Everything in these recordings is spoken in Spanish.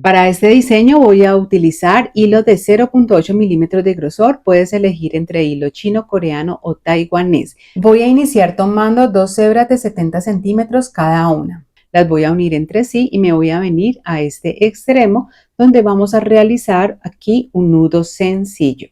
Para este diseño voy a utilizar hilos de 0.8 milímetros de grosor. Puedes elegir entre hilo chino, coreano o taiwanés. Voy a iniciar tomando dos hebras de 70 centímetros cada una. Las voy a unir entre sí y me voy a venir a este extremo donde vamos a realizar aquí un nudo sencillo.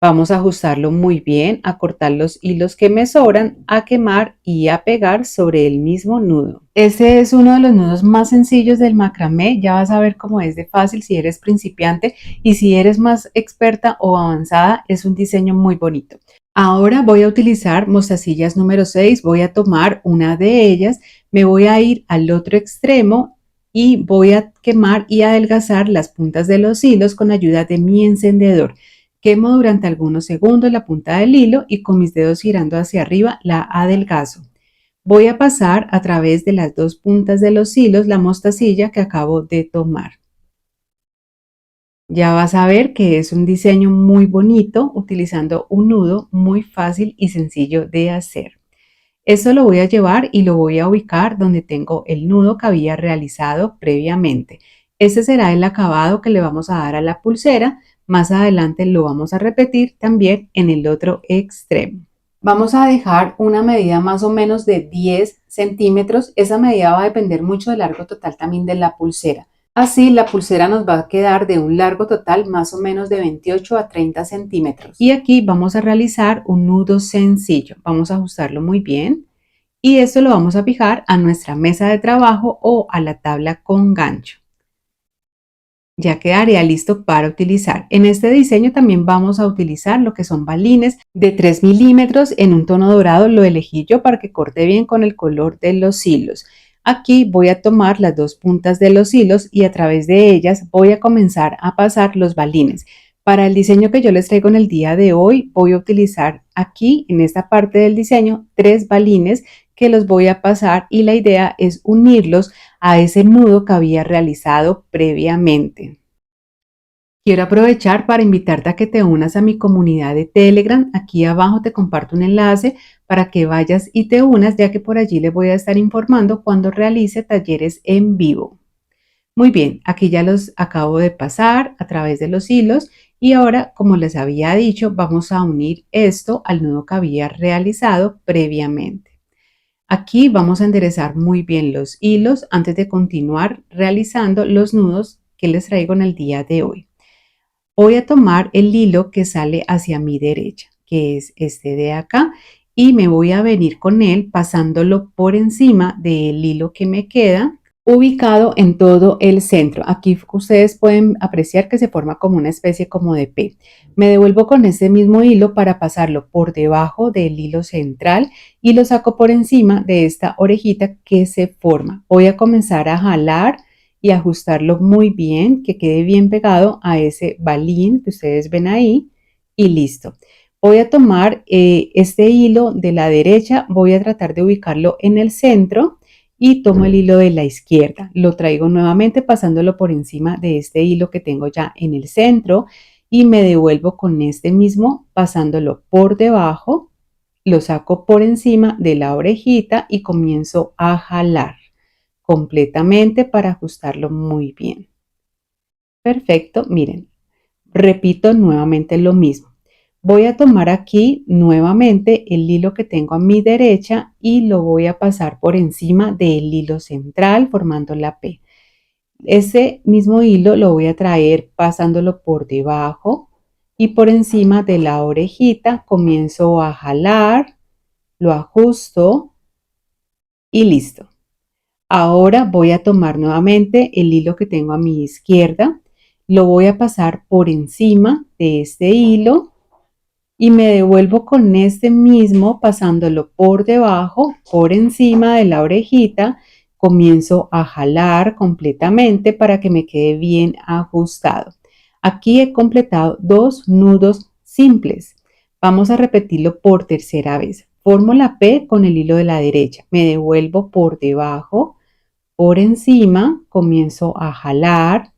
Vamos a ajustarlo muy bien, a cortar los hilos que me sobran, a quemar y a pegar sobre el mismo nudo. Este es uno de los nudos más sencillos del macramé. Ya vas a ver cómo es de fácil si eres principiante, y si eres más experta o avanzada es un diseño muy bonito. Ahora voy a utilizar mostacillas número 6. Voy a tomar una de ellas, me voy a ir al otro extremo y voy a quemar y adelgazar las puntas de los hilos con ayuda de mi encendedor. Quemo durante algunos segundos la punta del hilo y con mis dedos girando hacia arriba la adelgazo. Voy a pasar a través de las dos puntas de los hilos la mostacilla que acabo de tomar. Ya vas a ver que es un diseño muy bonito utilizando un nudo muy fácil y sencillo de hacer. Esto lo voy a llevar y lo voy a ubicar donde tengo el nudo que había realizado previamente. Este será el acabado que le vamos a dar a la pulsera. Más adelante lo vamos a repetir también en el otro extremo. Vamos a dejar una medida más o menos de 10 centímetros. Esa medida va a depender mucho del largo total también de la pulsera. Así la pulsera nos va a quedar de un largo total más o menos de 28 a 30 centímetros. Y aquí vamos a realizar un nudo sencillo. Vamos a ajustarlo muy bien. Y esto lo vamos a fijar a nuestra mesa de trabajo o a la tabla con gancho. Ya quedaría listo para utilizar. En este diseño también vamos a utilizar lo que son balines de 3 milímetros en un tono dorado. Lo elegí yo para que corte bien con el color de los hilos. Aquí voy a tomar las dos puntas de los hilos y a través de ellas voy a comenzar a pasar los balines. Para el diseño que yo les traigo en el día de hoy, voy a utilizar aquí en esta parte del diseño 3 balines que los voy a pasar, y la idea es unirlos a ese nudo que había realizado previamente. Quiero aprovechar para invitarte a que te unas a mi comunidad de Telegram. Aquí abajo te comparto un enlace para que vayas y te unas, ya que por allí les voy a estar informando cuando realice talleres en vivo. Muy bien, aquí ya los acabo de pasar a través de los hilos y ahora, como les había dicho, vamos a unir esto al nudo que había realizado previamente. Aquí vamos a enderezar muy bien los hilos antes de continuar realizando los nudos que les traigo en el día de hoy. Voy a tomar el hilo que sale hacia mi derecha, que es este de acá, y me voy a venir con él pasándolo por encima del hilo que me queda, ubicado en todo el centro. Aquí ustedes pueden apreciar que se forma como una especie como de P. Me devuelvo con este mismo hilo para pasarlo por debajo del hilo central y lo saco por encima de esta orejita que se forma. Voy a comenzar a jalar y ajustarlo muy bien, que quede bien pegado a ese balín que ustedes ven ahí, y listo. Voy a tomar este hilo de la derecha, voy a tratar de ubicarlo en el centro y tomo el hilo de la izquierda. Lo traigo nuevamente pasándolo por encima de este hilo que tengo ya en el centro y me devuelvo con este mismo pasándolo por debajo, lo saco por encima de la orejita y comienzo a jalar completamente para ajustarlo muy bien. Perfecto, miren, repito nuevamente lo mismo. Voy a tomar aquí nuevamente el hilo que tengo a mi derecha y lo voy a pasar por encima del hilo central formando la P. Ese mismo hilo lo voy a traer pasándolo por debajo y por encima de la orejita comienzo a jalar, lo ajusto y listo. Ahora voy a tomar nuevamente el hilo que tengo a mi izquierda, lo voy a pasar por encima de este hilo y me devuelvo con este mismo pasándolo por debajo, por encima de la orejita, comienzo a jalar completamente para que me quede bien ajustado. Aquí he completado dos nudos simples. Vamos a repetirlo por tercera vez. Formo la P con el hilo de la derecha, me devuelvo por debajo, por encima, comienzo a jalar,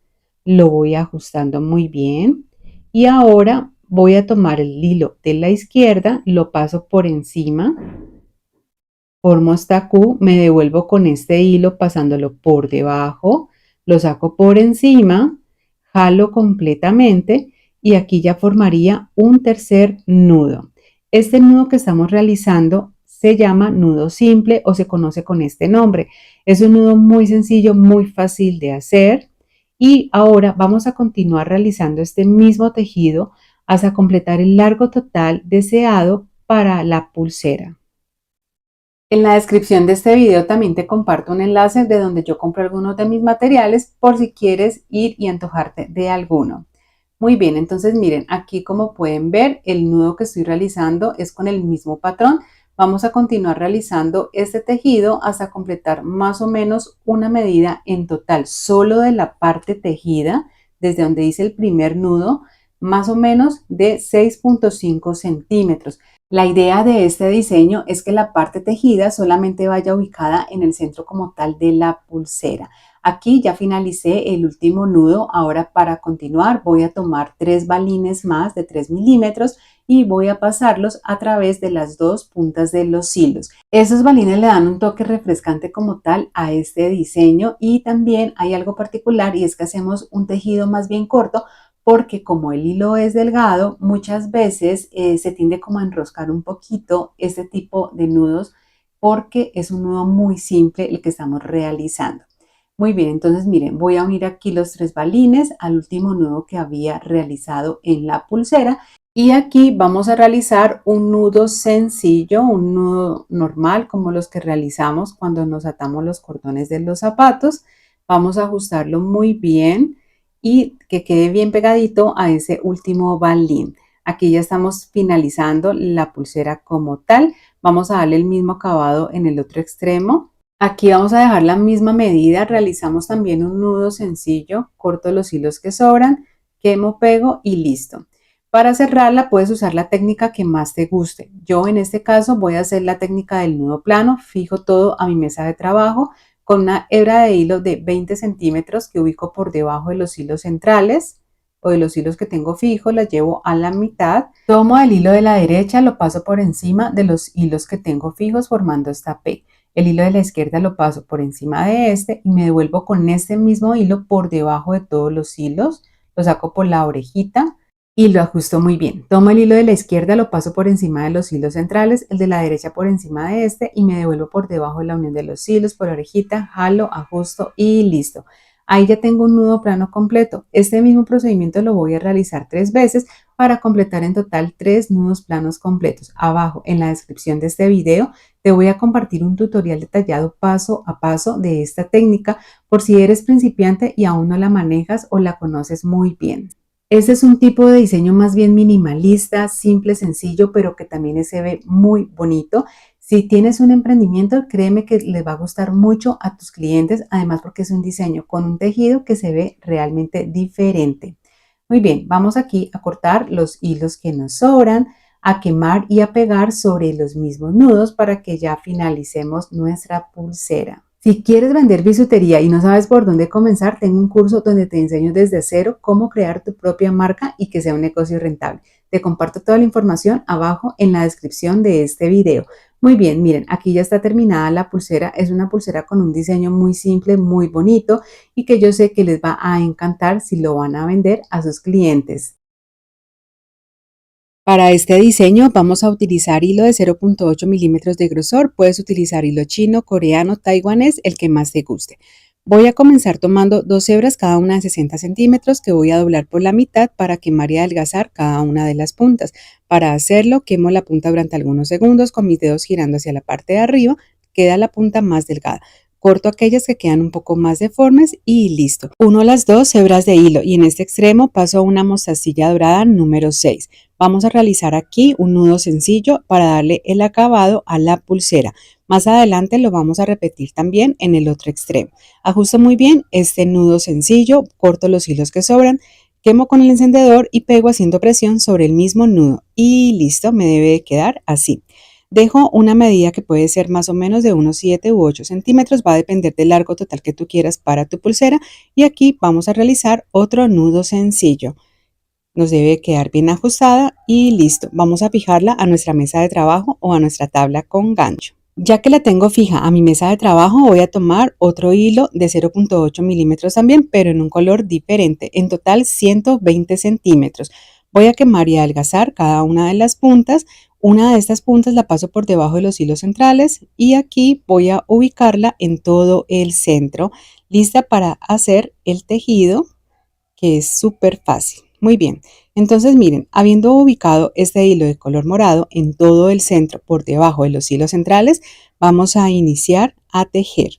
lo voy ajustando muy bien y ahora voy a tomar el hilo de la izquierda, lo paso por encima Formo esta Q, me devuelvo con este hilo pasándolo por debajo, lo saco por encima, jalo completamente y aquí ya formaría un tercer nudo. Este nudo que estamos realizando se llama nudo simple o se conoce con este nombre. Es un nudo muy sencillo, muy fácil de hacer y ahora vamos a continuar realizando este mismo tejido hasta completar el largo total deseado para la pulsera. En la descripción de este video también te comparto un enlace de donde yo compro algunos de mis materiales por si quieres ir y antojarte de alguno. Muy bien, entonces miren, aquí como pueden ver, el nudo que estoy realizando es con el mismo patrón. Vamos a continuar realizando este tejido hasta completar más o menos una medida en total, solo de la parte tejida, desde donde hice el primer nudo, más o menos de 6.5 centímetros. La idea de este diseño es que la parte tejida solamente vaya ubicada en el centro como tal de la pulsera. Aquí ya finalicé el último nudo. Ahora para continuar voy a tomar 3 balines más de 3 milímetros y voy a pasarlos a través de las dos puntas de los hilos. Esos balines le dan un toque refrescante como tal a este diseño y también hay algo particular y es que hacemos un tejido más bien corto porque como el hilo es delgado, muchas veces se tiende como a enroscar un poquito este tipo de nudos porque es un nudo muy simple el que estamos realizando. Muy bien, entonces miren, voy a unir aquí los 3 balines al último nudo que había realizado en la pulsera y aquí vamos a realizar un nudo sencillo, un nudo normal como los que realizamos cuando nos atamos los cordones de los zapatos. Vamos a ajustarlo muy bien y que quede bien pegadito a ese último balín. Aquí ya estamos finalizando la pulsera como tal. Vamos a darle el mismo acabado en el otro extremo. Aquí vamos a dejar la misma medida. Realizamos también un nudo sencillo, corto los hilos que sobran, quemo, pego y listo. Para cerrarla puedes usar la técnica que más te guste. Yo en este caso voy a hacer la técnica del nudo plano. Fijo todo a mi mesa de trabajo con una hebra de hilo de 20 centímetros que ubico por debajo de los hilos centrales o de los hilos que tengo fijos, la llevo a la mitad. Tomo el hilo de la derecha, lo paso por encima de los hilos que tengo fijos formando esta P. El hilo de la izquierda lo paso por encima de este y me devuelvo con este mismo hilo por debajo de todos los hilos. Lo saco por la orejita y lo ajusto muy bien. Tomo el hilo de la izquierda, lo paso por encima de los hilos centrales, el de la derecha por encima de este y me devuelvo por debajo de la unión de los hilos, por la orejita, jalo, ajusto y listo. Ahí ya tengo un nudo plano completo. Este mismo procedimiento lo voy a realizar 3 veces para completar en total 3 nudos planos completos. Abajo en la descripción de este video te voy a compartir un tutorial detallado paso a paso de esta técnica por si eres principiante y aún no la manejas o la conoces muy bien. Este es un tipo de diseño más bien minimalista, simple, sencillo, pero que también se ve muy bonito. Si tienes un emprendimiento, créeme que les va a gustar mucho a tus clientes, además porque es un diseño con un tejido que se ve realmente diferente. Muy bien, vamos aquí a cortar los hilos que nos sobran, a quemar y a pegar sobre los mismos nudos para que ya finalicemos nuestra pulsera. Si quieres vender bisutería y no sabes por dónde comenzar, tengo un curso donde te enseño desde cero cómo crear tu propia marca y que sea un negocio rentable. Te comparto toda la información abajo en la descripción de este video. Muy bien, miren, aquí ya está terminada la pulsera. Es una pulsera con un diseño muy simple, muy bonito y que yo sé que les va a encantar si lo van a vender a sus clientes. Para este diseño vamos a utilizar hilo de 0.8 milímetros de grosor. Puedes utilizar hilo chino, coreano, taiwanés, el que más te guste. Voy a comenzar tomando 2 hebras, cada una de 60 centímetros, que voy a doblar por la mitad para quemar y adelgazar cada una de las puntas. Para hacerlo, quemo la punta durante algunos segundos con mis dedos girando hacia la parte de arriba. Queda la punta más delgada. Corto aquellas que quedan un poco más deformes y listo. Uno las 2 hebras de hilo y en este extremo paso a una mostacilla dorada número 6. Vamos a realizar aquí un nudo sencillo para darle el acabado a la pulsera. Más adelante lo vamos a repetir también en el otro extremo. Ajusto muy bien este nudo sencillo, corto los hilos que sobran, quemo con el encendedor y pego haciendo presión sobre el mismo nudo y listo, me debe de quedar así. Dejo una medida que puede ser más o menos de unos 7 u 8 centímetros, va a depender del largo total que tú quieras para tu pulsera y aquí vamos a realizar otro nudo sencillo. Nos debe quedar bien ajustada y listo. Vamos a fijarla a nuestra mesa de trabajo o a nuestra tabla con gancho. Ya que la tengo fija a mi mesa de trabajo, voy a tomar otro hilo de 0.8 milímetros también, pero en un color diferente. En total 120 centímetros. Voy a quemar y adelgazar cada una de las puntas. Una de estas puntas la paso por debajo de los hilos centrales y aquí voy a ubicarla en todo el centro, lista para hacer el tejido, que es súper fácil. Muy bien, entonces miren, habiendo ubicado este hilo de color morado en todo el centro por debajo de los hilos centrales, vamos a iniciar a tejer.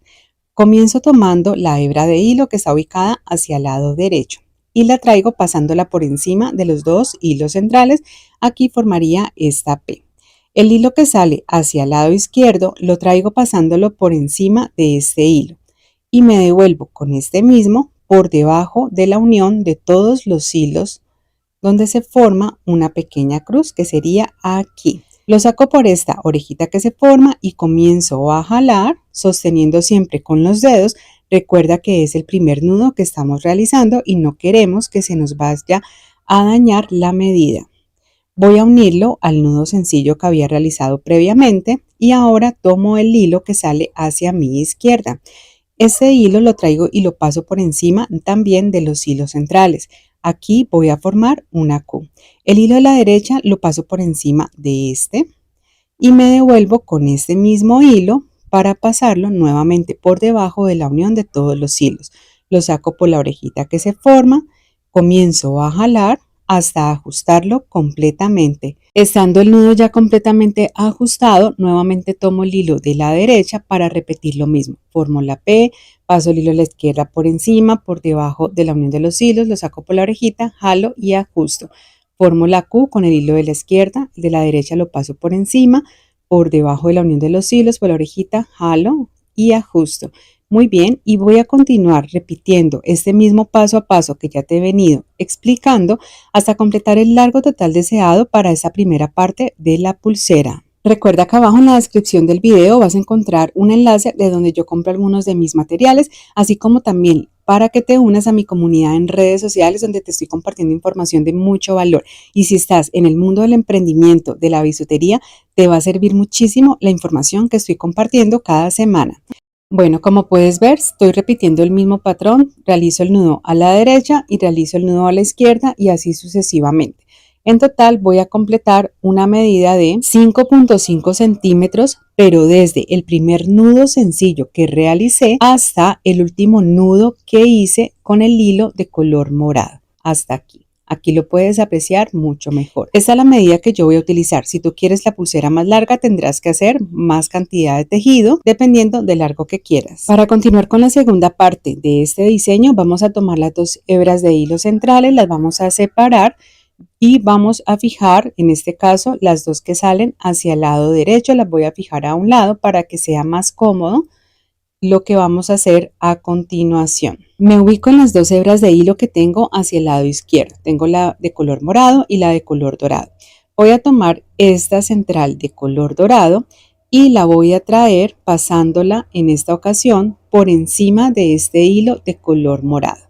Comienzo tomando la hebra de hilo que está ubicada hacia el lado derecho y la traigo pasándola por encima de los dos hilos centrales. Aquí formaría esta P. El hilo que sale hacia el lado izquierdo lo traigo pasándolo por encima de este hilo y me devuelvo con este mismo por debajo de la unión de todos los hilos donde se forma una pequeña cruz, que sería aquí. Lo saco por esta orejita que se forma y comienzo a jalar sosteniendo siempre con los dedos. Recuerda que es el primer nudo que estamos realizando y no queremos que se nos vaya a dañar la medida. Voy a unirlo al nudo sencillo que había realizado previamente y ahora tomo el hilo que sale hacia mi izquierda. Este hilo lo traigo y lo paso por encima también de los hilos centrales. Aquí voy a formar una Q. El hilo de la derecha lo paso por encima de este y me devuelvo con este mismo hilo para pasarlo nuevamente por debajo de la unión de todos los hilos. Lo saco por la orejita que se forma, comienzo a jalar hasta ajustarlo completamente. Estando el nudo ya completamente ajustado, nuevamente tomo el hilo de la derecha para repetir lo mismo. Formo la P, paso el hilo de la izquierda por encima, por debajo de la unión de los hilos, lo saco por la orejita, jalo y ajusto. Formo la Q con el hilo de la izquierda, el de la derecha lo paso por encima, por debajo de la unión de los hilos, por la orejita, jalo y ajusto. Muy bien, y voy a continuar repitiendo este mismo paso a paso que ya te he venido explicando hasta completar el largo total deseado para esa primera parte de la pulsera. Recuerda que abajo en la descripción del video vas a encontrar un enlace de donde yo compro algunos de mis materiales, así como también para que te unas a mi comunidad en redes sociales donde te estoy compartiendo información de mucho valor. Y si estás en el mundo del emprendimiento, de la bisutería, te va a servir muchísimo la información que estoy compartiendo cada semana. Bueno, como puedes ver, estoy repitiendo el mismo patrón, realizo el nudo a la derecha y realizo el nudo a la izquierda y así sucesivamente. En total voy a completar una medida de 5.5 centímetros, pero desde el primer nudo sencillo que realicé hasta el último nudo que hice con el hilo de color morado, hasta aquí. Aquí lo puedes apreciar mucho mejor. Esta es la medida que yo voy a utilizar. Si tú quieres la pulsera más larga, tendrás que hacer más cantidad de tejido, dependiendo del largo que quieras. Para continuar con la segunda parte de este diseño, vamos a tomar las dos hebras de hilo centrales, las vamos a separar y vamos a fijar, en este caso, las dos que salen hacia el lado derecho, las voy a fijar a un lado para que sea más cómodo lo que vamos a hacer a continuación. Me ubico en las dos hebras de hilo que tengo hacia el lado izquierdo. Tengo la de color morado y la de color dorado. Voy a tomar esta central de color dorado y la voy a traer pasándola en esta ocasión por encima de este hilo de color morado.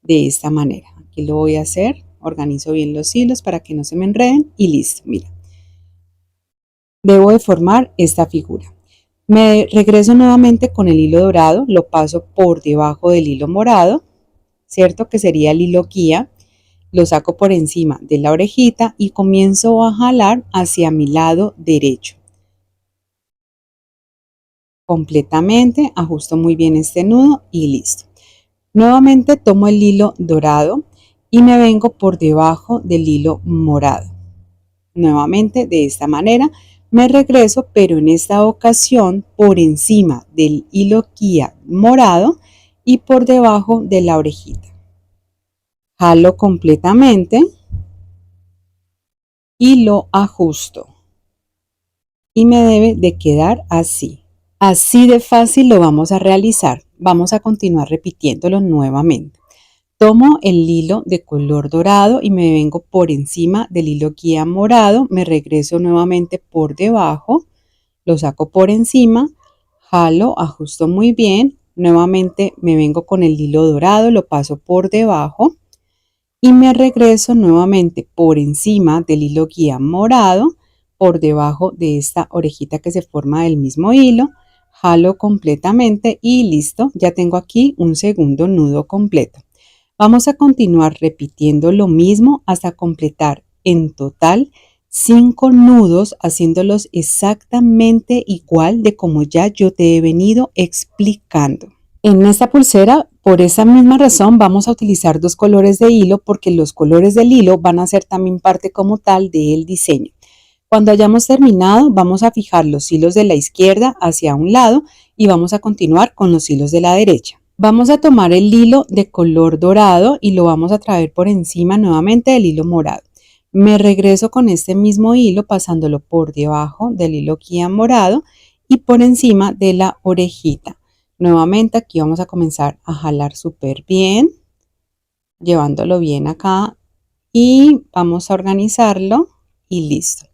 De esta manera. Aquí lo voy a hacer. Organizo bien los hilos para que no se me enreden y listo. Mira. Debo de formar esta figura. Me regreso nuevamente con el hilo dorado, lo paso por debajo del hilo morado, ¿cierto? Que sería el hilo guía, lo saco por encima de la orejita y comienzo a jalar hacia mi lado derecho. Completamente, ajusto muy bien este nudo y listo. Nuevamente tomo el hilo dorado y me vengo por debajo del hilo morado. Nuevamente de esta manera. Me regreso, pero en esta ocasión por encima del hilo guía morado y por debajo de la orejita. Jalo completamente y lo ajusto. Y me debe de quedar así. Así de fácil lo vamos a realizar. Vamos a continuar repitiéndolo nuevamente. Tomo el hilo de color dorado y me vengo por encima del hilo guía morado, me regreso nuevamente por debajo, lo saco por encima, jalo, ajusto muy bien, nuevamente me vengo con el hilo dorado, lo paso por debajo y me regreso nuevamente por encima del hilo guía morado, por debajo de esta orejita que se forma del mismo hilo, jalo completamente y listo, ya tengo aquí un segundo nudo completo. Vamos a continuar repitiendo lo mismo hasta completar en total 5 nudos, haciéndolos exactamente igual de como ya yo te he venido explicando. En esta pulsera, por esa misma razón, vamos a utilizar dos colores de hilo porque los colores del hilo van a ser también parte como tal del diseño. Cuando hayamos terminado, vamos a fijar los hilos de la izquierda hacia un lado y vamos a continuar con los hilos de la derecha. Vamos a tomar el hilo de color dorado y lo vamos a traer por encima nuevamente del hilo morado. Me regreso con este mismo hilo pasándolo por debajo del hilo guía morado y por encima de la orejita. Nuevamente aquí vamos a comenzar a jalar súper bien, llevándolo bien acá y vamos a organizarlo y listo.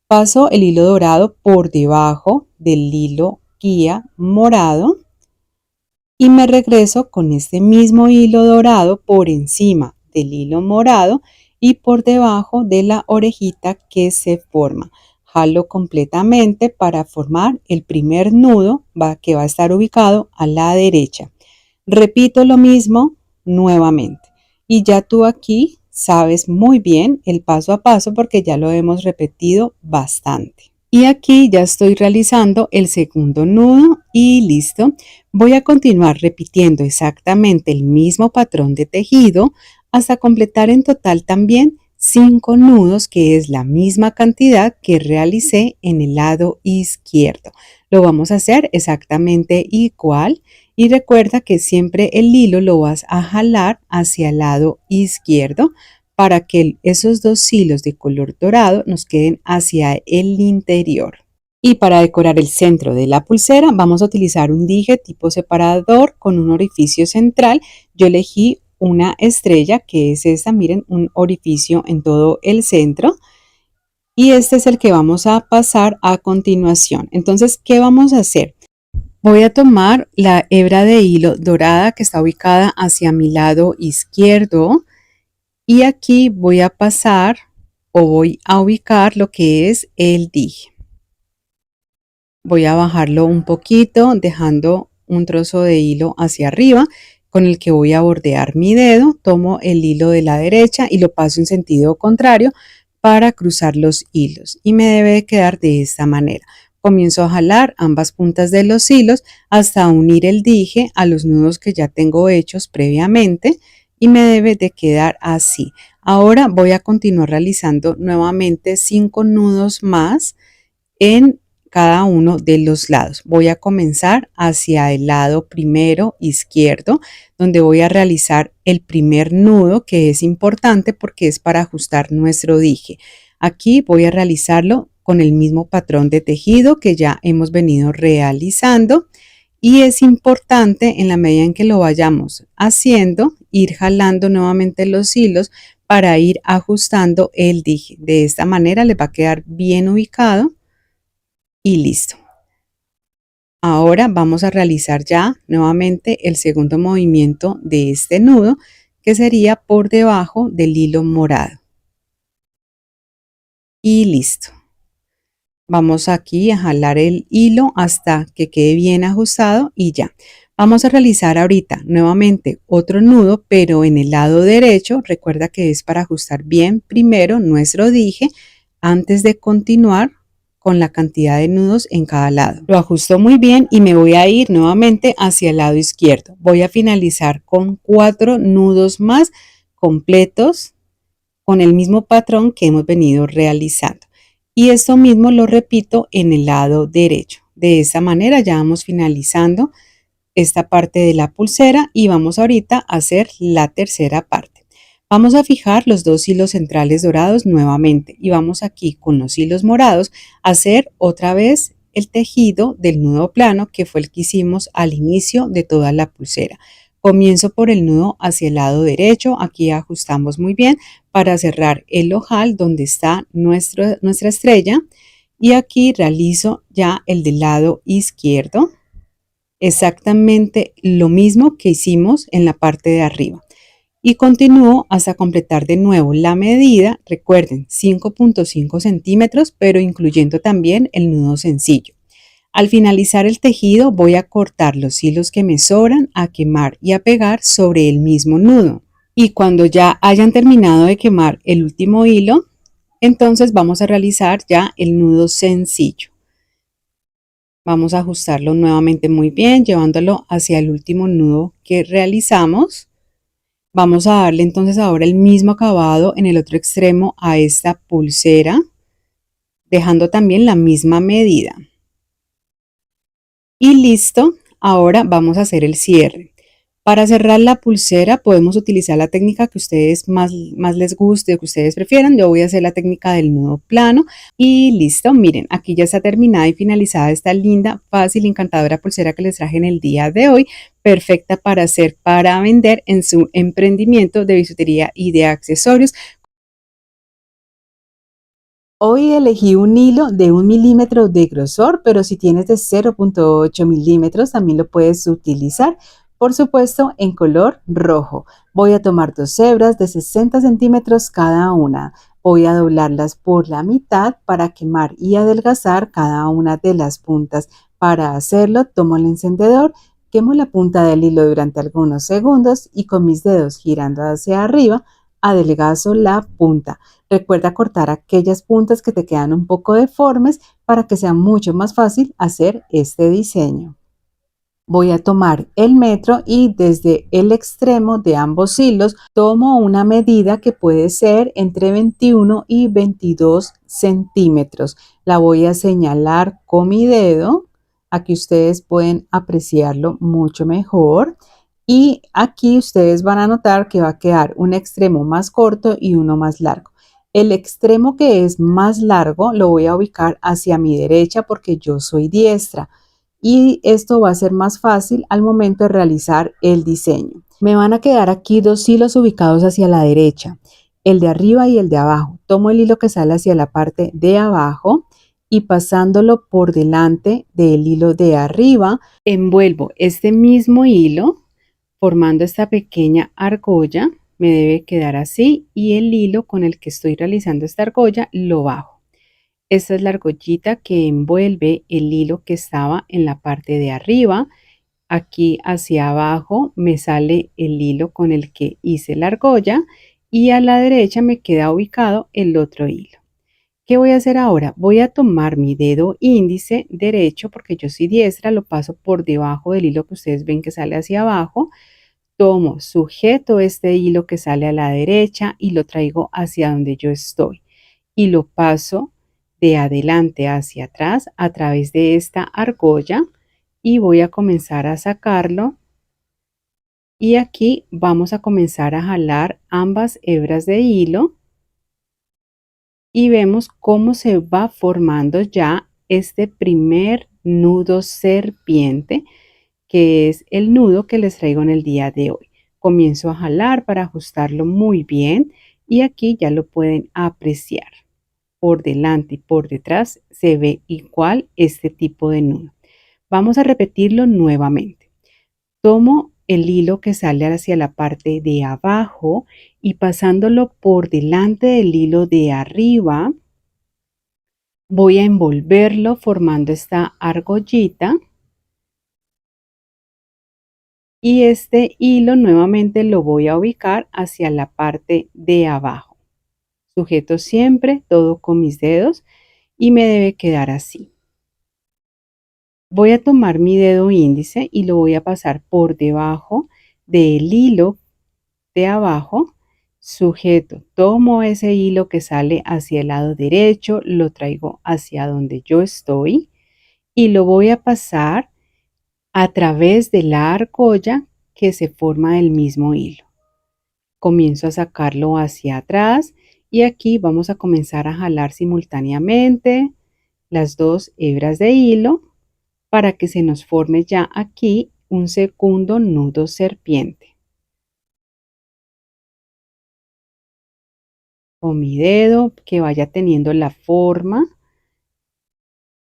Paso el hilo dorado por debajo del hilo guía morado y me regreso con este mismo hilo dorado por encima del hilo morado y por debajo de la orejita que se forma. Jalo completamente para formar el primer nudo que va a estar ubicado a la derecha. Repito lo mismo nuevamente y ya tú aquí sabes muy bien el paso a paso porque ya lo hemos repetido bastante. Y aquí ya estoy realizando el segundo nudo y listo. Voy a continuar repitiendo exactamente el mismo patrón de tejido hasta completar en total también 5 nudos, que es la misma cantidad que realicé en el lado izquierdo. Lo vamos a hacer exactamente igual y recuerda que siempre el hilo lo vas a jalar hacia el lado izquierdo para que esos dos hilos de color dorado nos queden hacia el interior. Y para decorar el centro de la pulsera vamos a utilizar un dije tipo separador con un orificio central. Yo elegí una estrella que es esta, miren, un orificio en todo el centro. Y este es el que vamos a pasar a continuación. Entonces, ¿qué vamos a hacer? Voy a tomar la hebra de hilo dorada que está ubicada hacia mi lado izquierdo. Y aquí voy a pasar o voy a ubicar lo que es el dije. Voy a bajarlo un poquito dejando un trozo de hilo hacia arriba con el que voy a bordear mi dedo. Tomo el hilo de la derecha y lo paso en sentido contrario para cruzar los hilos y me debe de quedar de esta manera. Comienzo a jalar ambas puntas de los hilos hasta unir el dije a los nudos que ya tengo hechos previamente y me debe de quedar así. Ahora voy a continuar realizando nuevamente 5 nudos más en cada uno de los lados. Voy a comenzar hacia el lado primero izquierdo, donde voy a realizar el primer nudo, que es importante porque es para ajustar nuestro dije. Aquí voy a realizarlo con el mismo patrón de tejido que ya hemos venido realizando. Y es importante, en la medida en que lo vayamos haciendo, ir jalando nuevamente los hilos para ir ajustando el dije. De esta manera les va a quedar bien ubicado y listo. Ahora vamos a realizar ya nuevamente el segundo movimiento de este nudo, que sería por debajo del hilo morado. Y listo. Vamos aquí a jalar el hilo hasta que quede bien ajustado y ya. Vamos a realizar ahorita nuevamente otro nudo, pero en el lado derecho. Recuerda que es para ajustar bien primero nuestro dije antes de continuar con la cantidad de nudos en cada lado. Lo ajusto muy bien y me voy a ir nuevamente hacia el lado izquierdo. Voy a finalizar con 4 nudos más completos con el mismo patrón que hemos venido realizando. Y esto mismo lo repito en el lado derecho. De esta manera ya vamos finalizando esta parte de la pulsera y vamos ahorita a hacer la tercera parte. Vamos a fijar los dos hilos centrales dorados nuevamente y vamos aquí con los hilos morados a hacer otra vez el tejido del nudo plano, que fue el que hicimos al inicio de toda la pulsera. Comienzo por el nudo hacia el lado derecho, aquí ajustamos muy bien para cerrar el ojal donde está nuestra estrella, y aquí realizo ya el del lado izquierdo, exactamente lo mismo que hicimos en la parte de arriba. y continúo hasta completar de nuevo la medida. Recuerden, 5.5 centímetros, pero incluyendo también el nudo sencillo. Al finalizar el tejido voy a cortar los hilos que me sobran, a quemar y a pegar sobre el mismo nudo. Y cuando ya hayan terminado de quemar el último hilo, entonces vamos a realizar ya el nudo sencillo. Vamos a ajustarlo nuevamente muy bien, llevándolo hacia el último nudo que realizamos. Vamos a darle entonces ahora el mismo acabado en el otro extremo a esta pulsera, dejando también la misma medida. Y listo, ahora vamos a hacer el cierre. Para cerrar la pulsera podemos utilizar la técnica que ustedes más les guste o que ustedes prefieran. Yo voy a hacer la técnica del nudo plano y listo. Miren, aquí ya está terminada y finalizada esta linda, fácil y encantadora pulsera que les traje en el día de hoy. Perfecta para hacer, para vender en su emprendimiento de bisutería y de accesorios. Hoy elegí un hilo de 1 milímetro de grosor, pero si tienes de 0.8 milímetros también lo puedes utilizar. Por supuesto, en color rojo. Voy a tomar 2 hebras de 60 centímetros cada una. Voy a doblarlas por la mitad para quemar y adelgazar cada una de las puntas. Para hacerlo, tomo el encendedor, quemo la punta del hilo durante algunos segundos y con mis dedos girando hacia arriba, adelgazo la punta. Recuerda cortar aquellas puntas que te quedan un poco deformes para que sea mucho más fácil hacer este diseño. Voy a tomar el metro y desde el extremo de ambos hilos tomo una medida que puede ser entre 21 y 22 centímetros. La voy a señalar con mi dedo. Aquí ustedes pueden apreciarlo mucho mejor. Y aquí ustedes van a notar que va a quedar un extremo más corto y uno más largo. El extremo que es más largo lo voy a ubicar hacia mi derecha porque yo soy diestra y esto va a ser más fácil al momento de realizar el diseño. Me van a quedar aquí 2 hilos ubicados hacia la derecha, el de arriba y el de abajo. Tomo el hilo que sale hacia la parte de abajo y pasándolo por delante del hilo de arriba, envuelvo este mismo hilo formando esta pequeña argolla. Me debe quedar así y el hilo con el que estoy realizando esta argolla lo bajo. Esta es la argollita que envuelve el hilo que estaba en la parte de arriba. Aquí hacia abajo me sale el hilo con el que hice la argolla y a la derecha me queda ubicado el otro hilo. ¿Qué voy a hacer ahora? Voy a tomar mi dedo índice derecho, porque yo soy diestra, lo paso por debajo del hilo que ustedes ven que sale hacia abajo. Tomo, sujeto este hilo que sale a la derecha y lo traigo hacia donde yo estoy y lo paso de adelante hacia atrás a través de esta argolla y voy a comenzar a sacarlo. Y aquí vamos a comenzar a jalar ambas hebras de hilo y vemos cómo se va formando ya este primer nudo serpiente, que es el nudo que les traigo en el día de hoy. Comienzo a jalar para ajustarlo muy bien y aquí ya lo pueden apreciar. Por delante y por detrás se ve igual este tipo de nudo. Vamos a repetirlo nuevamente. Tomo el hilo que sale hacia la parte de abajo y pasándolo por delante del hilo de arriba, voy a envolverlo formando esta argollita y este hilo nuevamente lo voy a ubicar hacia la parte de abajo. Sujeto siempre todo con mis dedos y me debe quedar así. Voy a tomar mi dedo índice y lo voy a pasar por debajo del hilo de abajo. Sujeto, tomo ese hilo que sale hacia el lado derecho, lo traigo hacia donde yo estoy y lo voy a pasar a través de la argolla que se forma del mismo hilo. Comienzo a sacarlo hacia atrás y aquí vamos a comenzar a jalar simultáneamente las 2 hebras de hilo para que se nos forme ya aquí un segundo nudo serpiente. Con mi dedo que vaya teniendo la forma.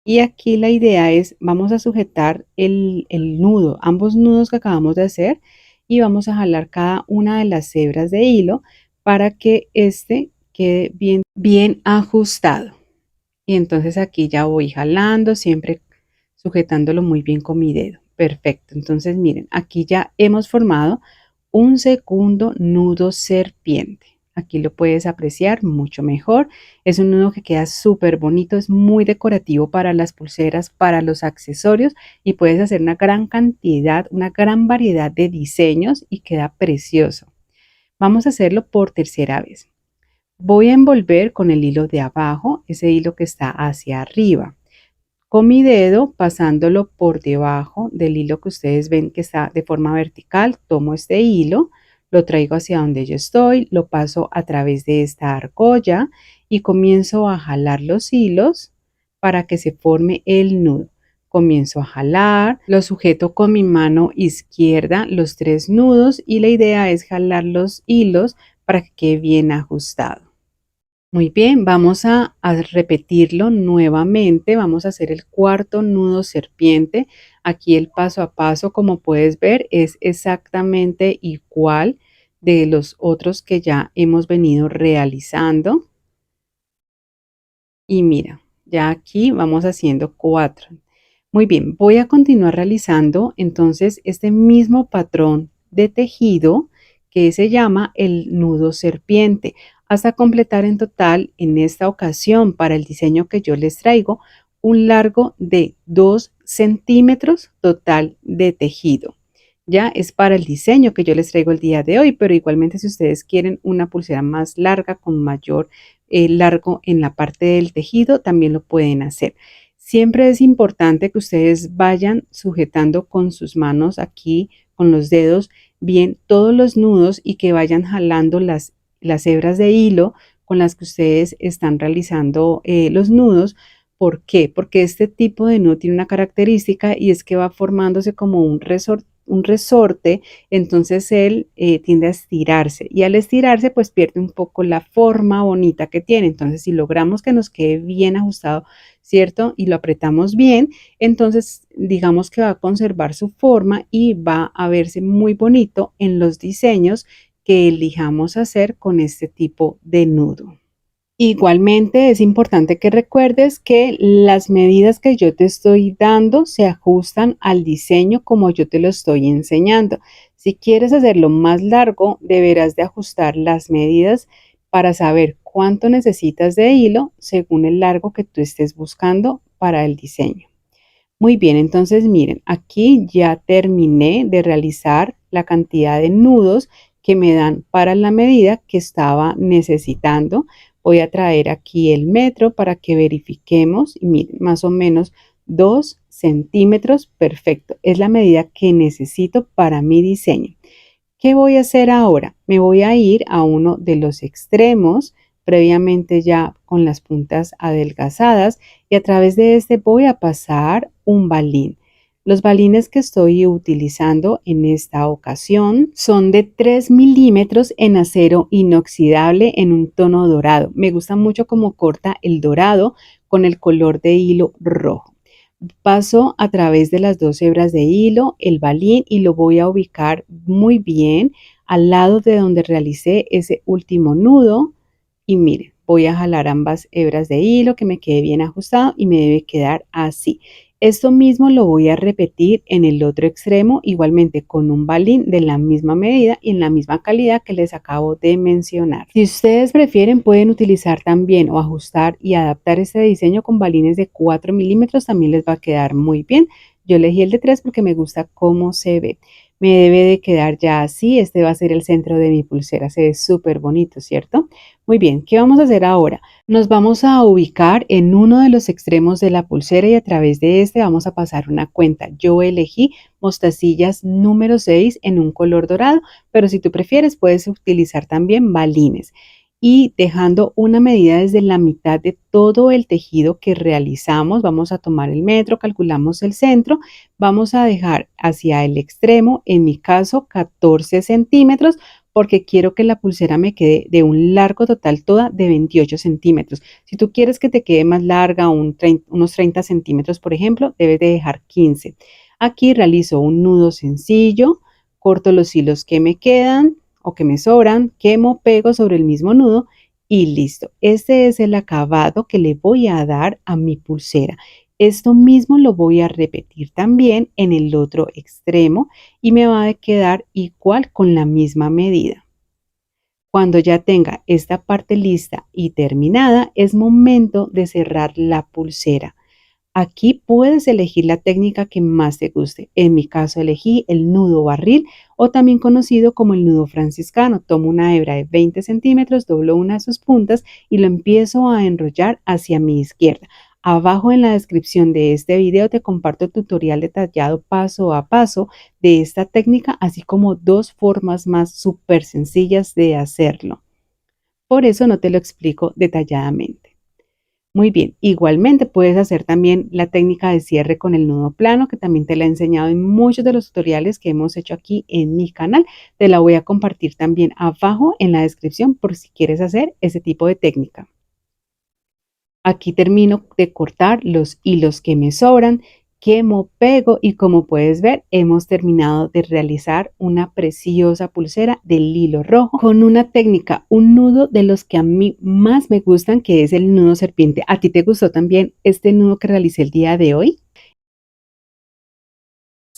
Y aquí la idea es, vamos a sujetar el nudo, ambos nudos que acabamos de hacer, y vamos a jalar cada una de las hebras de hilo para que este quede bien ajustado. Y entonces aquí ya voy jalando, siempre sujetándolo muy bien con mi dedo. Perfecto. Entonces miren, aquí ya hemos formado un segundo nudo serpiente. Aquí lo puedes apreciar mucho mejor. Es un nudo que queda súper bonito, es muy decorativo para las pulseras, para los accesorios y puedes hacer una gran cantidad, una gran variedad de diseños y queda precioso. Vamos a hacerlo por tercera vez. Voy a envolver con el hilo de abajo, ese hilo que está hacia arriba. Con mi dedo, pasándolo por debajo del hilo que ustedes ven que está de forma vertical, tomo este hilo, lo traigo hacia donde yo estoy, lo paso a través de esta argolla y comienzo a jalar los hilos para que se forme el nudo. Comienzo a jalar, lo sujeto con mi mano izquierda, los 3 nudos, y la idea es jalar los hilos para que quede bien ajustado. Muy bien, vamos a repetirlo nuevamente. Vamos a hacer el cuarto nudo serpiente. Aquí el paso a paso, como puedes ver, es exactamente igual de los otros que ya hemos venido realizando. Y mira, ya aquí vamos haciendo 4. Muy bien, voy a continuar realizando entonces este mismo patrón de tejido que se llama el nudo serpiente, hasta completar en total en esta ocasión para el diseño que yo les traigo un largo de 2 centímetros total de tejido. Ya es para el diseño que yo les traigo el día de hoy, pero igualmente si ustedes quieren una pulsera más larga con mayor largo en la parte del tejido, también lo pueden hacer. Siempre es importante que ustedes vayan sujetando con sus manos aquí, con los dedos, bien todos los nudos y que vayan jalando las hebras de hilo con las que ustedes están realizando los nudos. ¿Por qué? Porque este tipo de nudo tiene una característica y es que va formándose como un resorte, entonces él tiende a estirarse y al estirarse pues pierde un poco la forma bonita que tiene. Entonces si logramos que nos quede bien ajustado, ¿cierto? Y lo apretamos bien, entonces digamos que va a conservar su forma y va a verse muy bonito en los diseños que elijamos hacer con este tipo de nudo. Igualmente es importante que recuerdes que las medidas que yo te estoy dando se ajustan al diseño como yo te lo estoy enseñando. Si quieres hacerlo más largo, deberás de ajustar las medidas para saber cuánto necesitas de hilo según el largo que tú estés buscando para el diseño. Muy bien, entonces miren, aquí ya terminé de realizar la cantidad de nudos que me dan para la medida que estaba necesitando. Voy a traer aquí el metro para que verifiquemos y miren, más o menos 2 centímetros, perfecto. Es la medida que necesito para mi diseño. ¿Qué voy a hacer ahora? Me voy a ir a uno de los extremos, previamente ya con las puntas adelgazadas, y a través de este voy a pasar un balín. Los balines que estoy utilizando en esta ocasión son de 3 milímetros en acero inoxidable en un tono dorado. Me gusta mucho cómo corta el dorado con el color de hilo rojo. Paso a través de las 2 hebras de hilo, el balín, y lo voy a ubicar muy bien al lado de donde realicé ese último nudo. Y miren, voy a jalar ambas hebras de hilo que me quede bien ajustado y me debe quedar así. Esto mismo lo voy a repetir en el otro extremo, igualmente con un balín de la misma medida y en la misma calidad que les acabo de mencionar. Si ustedes prefieren, pueden utilizar también o ajustar y adaptar este diseño con balines de 4 milímetros, también les va a quedar muy bien. Yo elegí el de 3 porque me gusta cómo se ve. Me debe de quedar ya así, este va a ser el centro de mi pulsera, se ve súper bonito, ¿cierto? Muy bien, ¿qué vamos a hacer ahora? Nos vamos a ubicar en uno de los extremos de la pulsera y a través de este vamos a pasar una cuenta. Yo elegí mostacillas número 6 en un color dorado, pero si tú prefieres puedes utilizar también balines. Y dejando una medida desde la mitad de todo el tejido que realizamos, vamos a tomar el metro, calculamos el centro, vamos a dejar hacia el extremo, en mi caso 14 centímetros, porque quiero que la pulsera me quede de un largo total toda de 28 centímetros. Si tú quieres que te quede más larga, unos 30 centímetros, por ejemplo, debes de dejar 15. Aquí realizo un nudo sencillo corto los hilos que me quedan o que me sobran, quemo, pego sobre el mismo nudo y listo. Este es el acabado que le voy a dar a mi pulsera. Esto mismo lo voy a repetir también en el otro extremo y me va a quedar igual con la misma medida. Cuando ya tenga esta parte lista y terminada, es momento de cerrar la pulsera. Aquí puedes elegir la técnica que más te guste. En mi caso elegí el nudo barril o también conocido como el nudo franciscano. Tomo una hebra de 20 centímetros, doblo una de sus puntas y lo empiezo a enrollar hacia mi izquierda. Abajo en la descripción de este video te comparto el tutorial detallado paso a paso de esta técnica, así como 2 formas más súper sencillas de hacerlo. Por eso no te lo explico detalladamente. Muy bien, igualmente puedes hacer también la técnica de cierre con el nudo plano, que también te la he enseñado en muchos de los tutoriales que hemos hecho aquí en mi canal. Te la voy a compartir también abajo en la descripción por si quieres hacer ese tipo de técnica. Aquí termino de cortar los hilos que me sobran, quemo, pego y como puedes ver hemos terminado de realizar una preciosa pulsera del hilo rojo con una técnica, un nudo de los que a mí más me gustan, que es el nudo serpiente. ¿A ti te gustó también este nudo que realicé el día de hoy?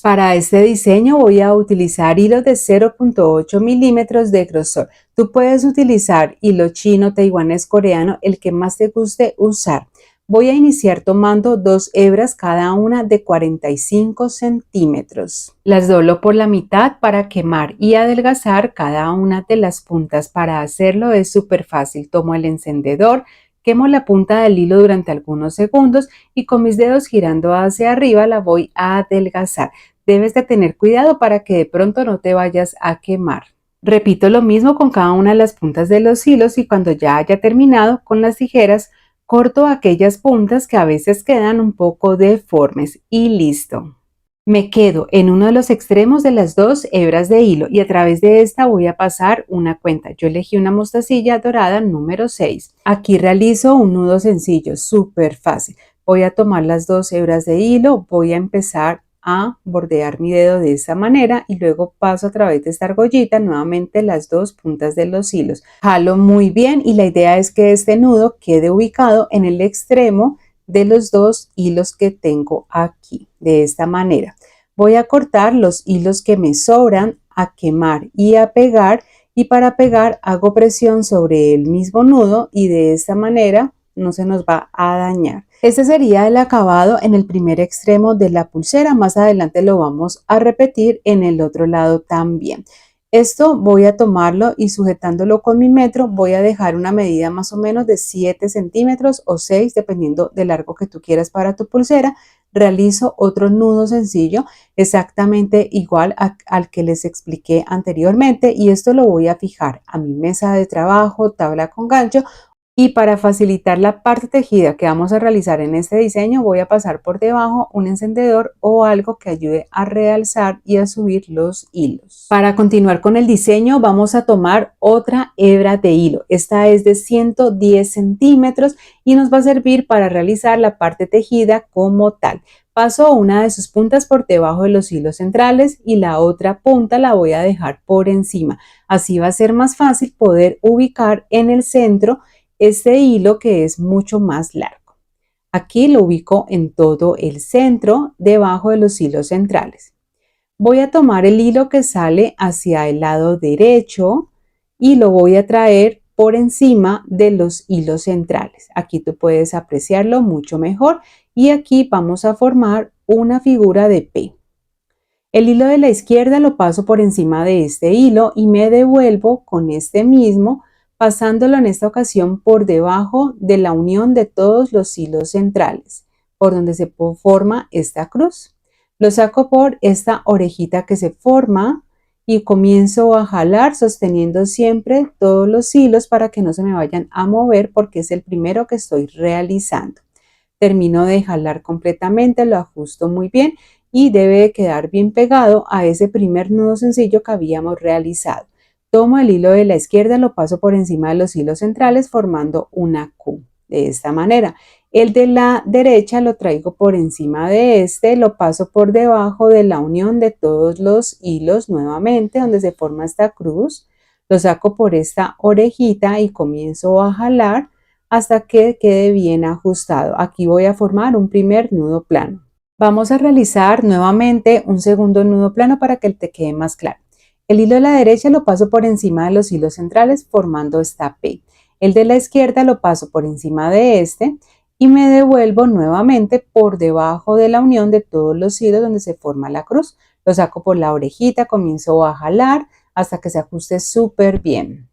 Para este diseño voy a utilizar hilos de 0.8 milímetros de grosor. Tú puedes utilizar hilo chino, taiwanés, coreano, el que más te guste usar. Voy a iniciar tomando 2 hebras, cada una de 45 centímetros. Las doblo por la mitad para quemar y adelgazar cada una de las puntas. Para hacerlo es súper fácil. Tomo el encendedor, quemo la punta del hilo durante algunos segundos y con mis dedos girando hacia arriba la voy a adelgazar. Debes de tener cuidado para que de pronto no te vayas a quemar. Repito lo mismo con cada una de las puntas de los hilos y cuando ya haya terminado con las tijeras, corto aquellas puntas que a veces quedan un poco deformes y listo. Me quedo en uno de los extremos de las 2 hebras de hilo y a través de esta voy a pasar una cuenta. Yo elegí una mostacilla dorada número 6. Aquí realizo un nudo sencillo, súper fácil. Voy a tomar las 2 hebras de hilo, voy a empezar a bordear mi dedo de esta manera y luego paso a través de esta argollita nuevamente las 2 puntas de los hilos. Jalo muy bien y la idea es que este nudo quede ubicado en el extremo de los 2 hilos que tengo aquí, de esta manera. Voy a cortar los hilos que me sobran, a quemar y a pegar, y para pegar hago presión sobre el mismo nudo y de esta manera no se nos va a dañar. Este sería el acabado en el primer extremo de la pulsera. Más adelante lo vamos a repetir en el otro lado también. Esto voy a tomarlo y sujetándolo con mi metro voy a dejar una medida más o menos de 7 centímetros o 6 dependiendo del largo que tú quieras para tu pulsera. Realizo otro nudo sencillo exactamente igual al que les expliqué anteriormente y esto lo voy a fijar a mi mesa de trabajo, tabla con gancho. Y para facilitar la parte tejida que vamos a realizar en este diseño, voy a pasar por debajo un encendedor o algo que ayude a realzar y a subir los hilos. Para continuar con el diseño, vamos a tomar otra hebra de hilo. Esta es de 110 centímetros y nos va a servir para realizar la parte tejida como tal. Paso una de sus puntas por debajo de los hilos centrales y la otra punta la voy a dejar por encima. Así va a ser más fácil poder ubicar en el centro este hilo que es mucho más largo. Aquí lo ubico en todo el centro, debajo de los hilos centrales. Voy a tomar el hilo que sale hacia el lado derecho y lo voy a traer por encima de los hilos centrales. Aquí tú puedes apreciarlo mucho mejor y aquí vamos a formar una figura de P. El hilo de la izquierda lo paso por encima de este hilo y me devuelvo con este mismo, pasándolo en esta ocasión por debajo de la unión de todos los hilos centrales, por donde se forma esta cruz. Lo saco por esta orejita que se forma y comienzo a jalar sosteniendo siempre todos los hilos para que no se me vayan a mover porque es el primero que estoy realizando. Termino de jalar completamente, lo ajusto muy bien y debe quedar bien pegado a ese primer nudo sencillo que habíamos realizado. Tomo el hilo de la izquierda, lo paso por encima de los hilos centrales formando una Q de esta manera El de la derecha lo traigo por encima de este, lo paso por debajo de la unión de todos los hilos nuevamente donde se forma esta cruz, lo saco por esta orejita y comienzo a jalar hasta que quede bien ajustado. Aquí voy a formar un primer nudo plano. Vamos a realizar nuevamente un segundo nudo plano para que te quede más claro. El hilo de la derecha lo paso por encima de los hilos centrales formando esta P. El de la izquierda lo paso por encima de este y me devuelvo nuevamente por debajo de la unión de todos los hilos donde se forma la cruz. Lo saco por la orejita, comienzo a jalar hasta que se ajuste súper bien.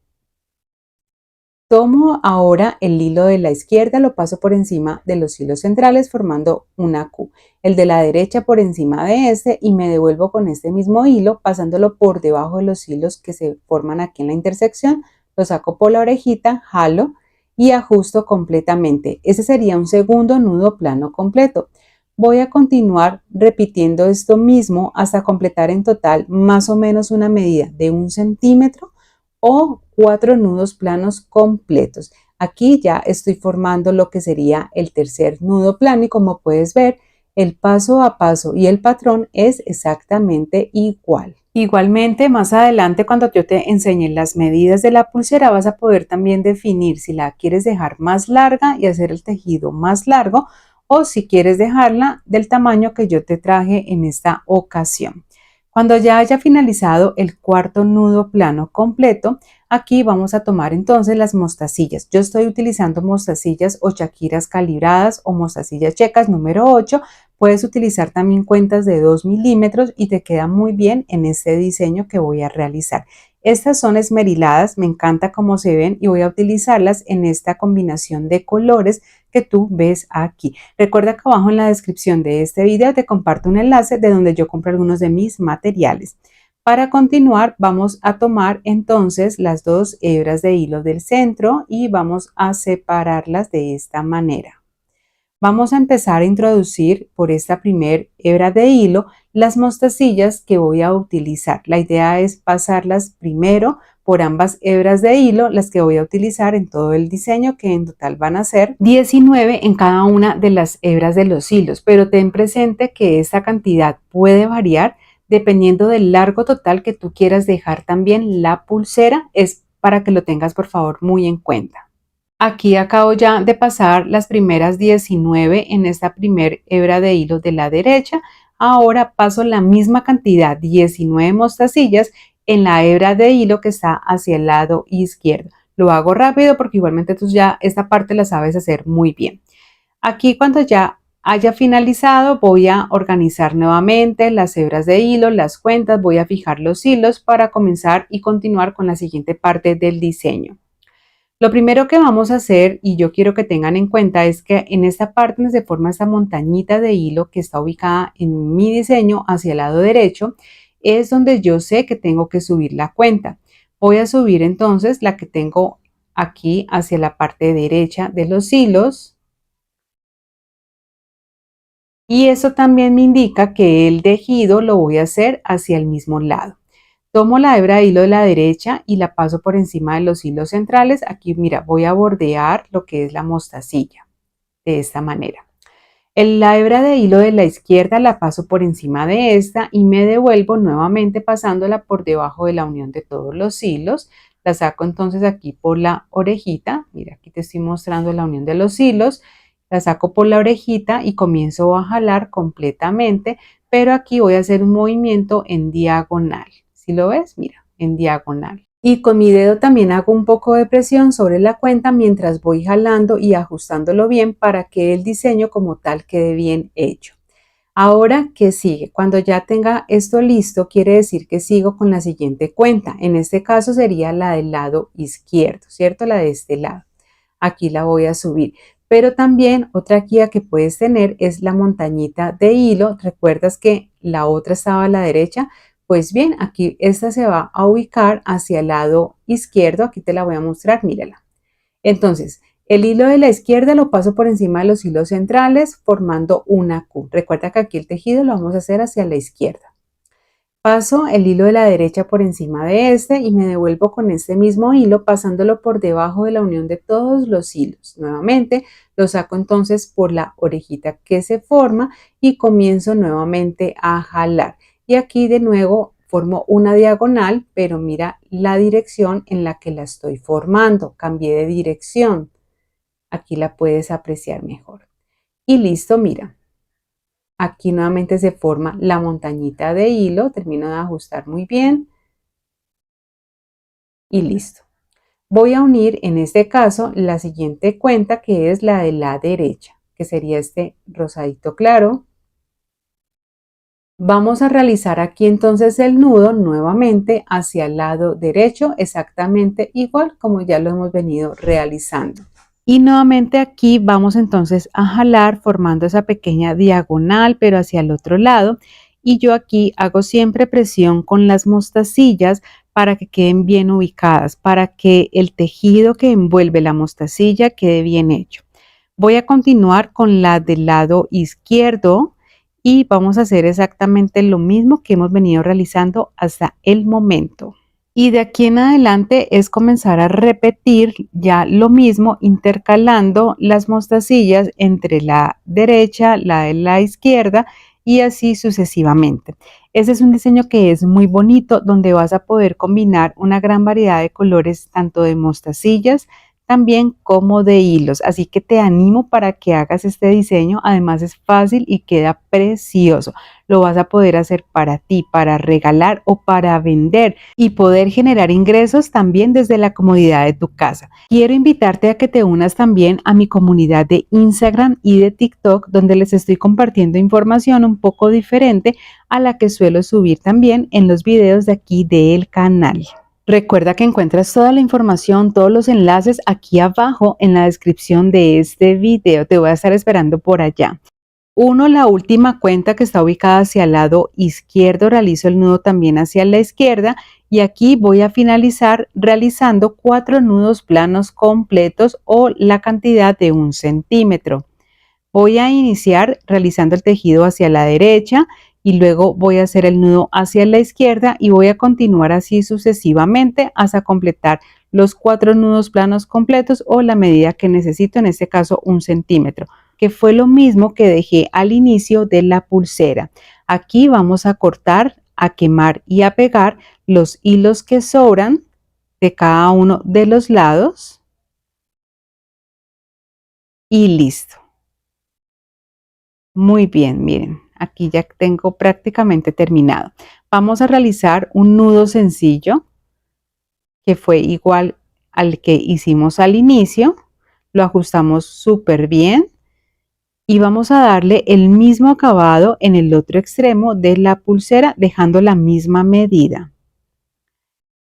Tomo ahora el hilo de la izquierda, lo paso por encima de los hilos centrales formando una Q. El de la derecha por encima de este y me devuelvo con este mismo hilo pasándolo por debajo de los hilos que se forman aquí en la intersección. Lo saco por la orejita, jalo y ajusto completamente. Ese sería un segundo nudo plano completo. Voy a continuar repitiendo esto mismo hasta completar en total más o menos una medida de 1 centímetro o 4 nudos planos completos. Aquí ya estoy formando lo que sería el tercer nudo plano y como puedes ver, el paso a paso y el patrón es exactamente igual. Igualmente, más adelante cuando yo te enseñe las medidas de la pulsera vas a poder también definir si la quieres dejar más larga y hacer el tejido más largo o si quieres dejarla del tamaño que yo te traje en esta ocasión. Cuando ya haya finalizado el cuarto nudo plano completo, aquí vamos a tomar entonces las mostacillas. Yo estoy utilizando mostacillas o chaquiras calibradas o mostacillas checas número 8. Puedes utilizar también cuentas de 2 milímetros y te queda muy bien en este diseño que voy a realizar. Estas son esmeriladas, me encanta cómo se ven y voy a utilizarlas en esta combinación de colores que tú ves aquí. Recuerda que abajo en la descripción de este video te comparto un enlace de donde yo compro algunos de mis materiales. Para continuar vamos a tomar entonces las dos hebras de hilo del centro y vamos a separarlas de esta manera. Vamos a empezar a introducir por esta primer hebra de hilo las mostacillas que voy a utilizar. La idea es pasarlas primero por ambas hebras de hilo, las que voy a utilizar en todo el diseño, que en total van a ser 19 en cada una de las hebras de los hilos, pero ten presente que esta cantidad puede variar dependiendo del largo total que tú quieras dejar también la pulsera, es para que lo tengas por favor muy en cuenta. Aquí acabo ya de pasar las primeras 19 en esta primer hebra de hilo de la derecha. Ahora paso la misma cantidad, 19 mostacillas, en la hebra de hilo que está hacia el lado izquierdo. Lo hago rápido porque igualmente tú ya esta parte la sabes hacer muy bien. Aquí cuando ya haya finalizado voy a organizar nuevamente las hebras de hilo, las cuentas, voy a fijar los hilos para comenzar y continuar con la siguiente parte del diseño. Lo primero que vamos a hacer, y yo quiero que tengan en cuenta, es que en esta parte donde se forma esta montañita de hilo que está ubicada en mi diseño hacia el lado derecho, es donde yo sé que tengo que subir la cuenta. Voy a subir entonces la que tengo aquí hacia la parte derecha de los hilos. Y eso también me indica que el tejido lo voy a hacer hacia el mismo lado. Tomo la hebra de hilo de la derecha y la paso por encima de los hilos centrales. Aquí, mira, voy a bordear lo que es la mostacilla de esta manera. La hebra de hilo de la izquierda la paso por encima de esta y me devuelvo nuevamente pasándola por debajo de la unión de todos los hilos. La saco entonces aquí por la orejita. Mira, aquí te estoy mostrando la unión de los hilos. La saco por la orejita y comienzo a jalar completamente, pero aquí voy a hacer un movimiento en diagonal. ¿Sí lo ves? Mira, en diagonal. Y con mi dedo también hago un poco de presión sobre la cuenta mientras voy jalando y ajustándolo bien para que el diseño como tal quede bien hecho. Ahora, ¿qué sigue? Cuando ya tenga esto listo, quiere decir que sigo con la siguiente cuenta. En este caso sería la del lado izquierdo, ¿cierto? La de este lado. Aquí la voy a subir. Pero también otra guía que puedes tener es la montañita de hilo. ¿Recuerdas que la otra estaba a la derecha? Pues bien, aquí esta se va a ubicar hacia el lado izquierdo. Aquí te la voy a mostrar, mírala. Entonces, el hilo de la izquierda lo paso por encima de los hilos centrales formando una Q. Recuerda que aquí el tejido lo vamos a hacer hacia la izquierda. Paso el hilo de la derecha por encima de este y me devuelvo con este mismo hilo pasándolo por debajo de la unión de todos los hilos. Nuevamente lo saco entonces por la orejita que se forma y comienzo nuevamente a jalar. Y aquí de nuevo formo una diagonal, pero mira la dirección en la que la estoy formando. Cambié de dirección. Aquí la puedes apreciar mejor. Y listo, mira. Aquí nuevamente se forma la montañita de hilo, termino de ajustar muy bien y listo. Voy a unir en este caso la siguiente cuenta, que es la de la derecha, que sería este rosadito claro. Vamos a realizar aquí entonces el nudo nuevamente hacia el lado derecho, exactamente igual como ya lo hemos venido realizando. Y nuevamente aquí vamos entonces a jalar formando esa pequeña diagonal, pero hacia el otro lado. Y yo aquí hago siempre presión con las mostacillas para que queden bien ubicadas, para que el tejido que envuelve la mostacilla quede bien hecho. Voy a continuar con la del lado izquierdo y vamos a hacer exactamente lo mismo que hemos venido realizando hasta el momento. Y de aquí en adelante es comenzar a repetir ya lo mismo, intercalando las mostacillas entre la derecha, la de la izquierda y así sucesivamente. Ese es un diseño que es muy bonito, donde vas a poder combinar una gran variedad de colores, tanto de mostacillas también como de hilos. Así que te animo para que hagas este diseño. Además es fácil y queda precioso. Lo vas a poder hacer para ti, para regalar o para vender y poder generar ingresos también desde la comodidad de tu casa. Quiero invitarte a que te unas también a mi comunidad de Instagram y de TikTok, donde les estoy compartiendo información un poco diferente a la que suelo subir también en los videos de aquí del canal. Recuerda que encuentras toda la información, todos los enlaces aquí abajo en la descripción de este video. Te voy a estar esperando por allá. Uno, la última cuenta que está ubicada hacia el lado izquierdo, realizo el nudo también hacia la izquierda y aquí voy a finalizar realizando 4 nudos planos completos o la cantidad de 1 centímetro. Voy a iniciar realizando el tejido hacia la derecha y luego voy a hacer el nudo hacia la izquierda y voy a continuar así sucesivamente hasta completar los 4 nudos planos completos o la medida que necesito, en este caso 1 centímetro, que fue lo mismo que dejé al inicio de la pulsera. Aquí vamos a cortar, a quemar y a pegar los hilos que sobran de cada uno de los lados y listo. Muy bien, miren, aquí ya tengo prácticamente terminado. Vamos a realizar un nudo sencillo que fue igual al que hicimos al inicio. Lo ajustamos súper bien y vamos a darle el mismo acabado en el otro extremo de la pulsera, dejando la misma medida.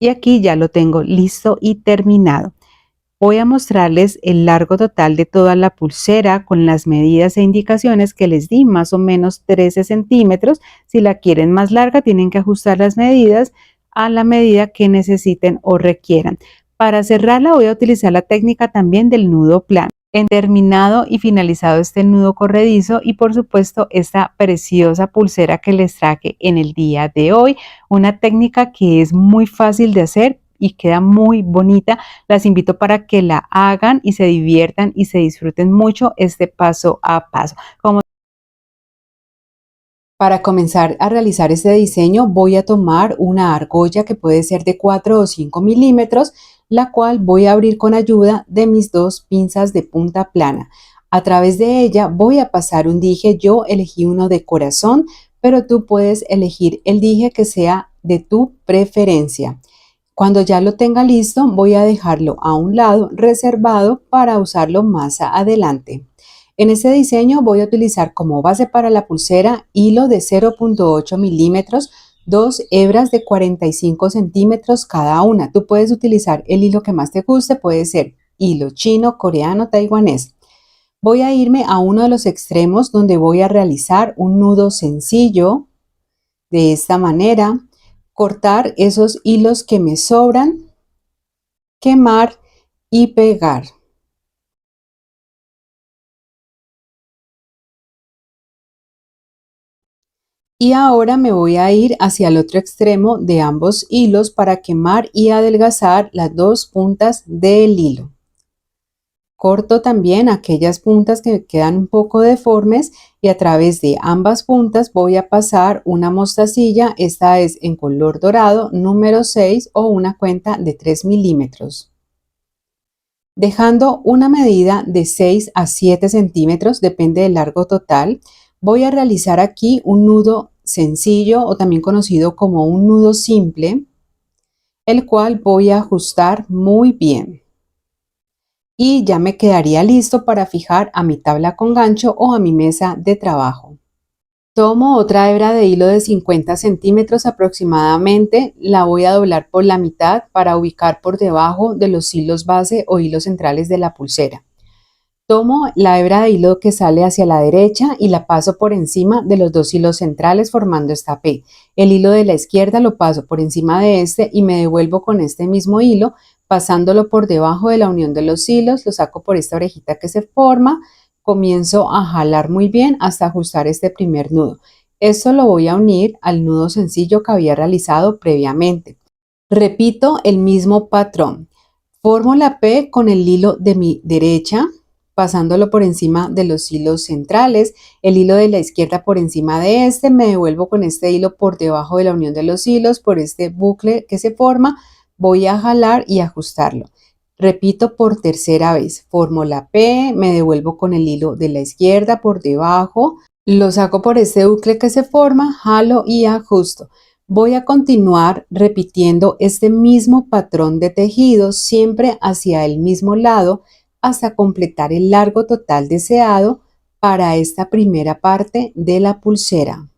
Y aquí ya lo tengo listo y terminado. Voy a mostrarles el largo total de toda la pulsera con las medidas e indicaciones que les di, más o menos 13 centímetros. Si la quieren más larga, tienen que ajustar las medidas a la medida que necesiten o requieran. Para cerrarla voy a utilizar la técnica también del nudo plano. En terminado y finalizado este nudo corredizo y por supuesto esta preciosa pulsera que les traje en el día de hoy, una técnica que es muy fácil de hacer y queda muy bonita. Las invito para que la hagan y se diviertan y se disfruten mucho este paso a paso. Para comenzar a realizar este diseño voy a tomar una argolla que puede ser de 4 o 5 milímetros, la cual voy a abrir con ayuda de mis 2 pinzas de punta plana. A través de ella voy a pasar un dije. Yo elegí uno de corazón, pero tú puedes elegir el dije que sea de tu preferencia. Cuando ya lo tenga listo, voy a dejarlo a un lado reservado para usarlo más adelante. En este diseño voy a utilizar como base para la pulsera hilo de 0.8 milímetros, 2 hebras de 45 centímetros cada una. Tú puedes utilizar el hilo que más te guste, puede ser hilo chino, coreano, taiwanés. Voy a irme a uno de los extremos donde voy a realizar un nudo sencillo de esta manera, cortar esos hilos que me sobran, quemar y pegar. Y ahora me voy a ir hacia el otro extremo de ambos hilos para quemar y adelgazar las dos puntas del hilo. Corto también aquellas puntas que quedan un poco deformes y a través de ambas puntas voy a pasar una mostacilla, esta es en color dorado número 6 o una cuenta de 3 milímetros. Dejando una medida de 6 a 7 centímetros, depende del largo total, voy a realizar aquí un nudo sencillo o también conocido como un nudo simple, el cual voy a ajustar muy bien. Y ya me quedaría listo para fijar a mi tabla con gancho o a mi mesa de trabajo. Tomo otra hebra de hilo de 50 centímetros aproximadamente, la voy a doblar por la mitad para ubicar por debajo de los hilos base o hilos centrales de la pulsera. Tomo la hebra de hilo que sale hacia la derecha y la paso por encima de los dos hilos centrales formando esta P. El hilo de la izquierda lo paso por encima de este y me devuelvo con este mismo hilo, pasándolo por debajo de la unión de los hilos, lo saco por esta orejita que se forma, comienzo a jalar muy bien hasta ajustar este primer nudo. Esto lo voy a unir al nudo sencillo que había realizado previamente. Repito el mismo patrón. Formo la P con el hilo de mi derecha, pasándolo por encima de los hilos centrales, el hilo de la izquierda por encima de este, me devuelvo con este hilo por debajo de la unión de los hilos, por este bucle que se forma, voy a jalar y ajustarlo. Repito por tercera vez, formo la P, me devuelvo con el hilo de la izquierda por debajo, lo saco por este bucle que se forma, jalo y ajusto. Voy a continuar repitiendo este mismo patrón de tejido siempre hacia el mismo lado hasta completar el largo total deseado para esta primera parte de la pulsera.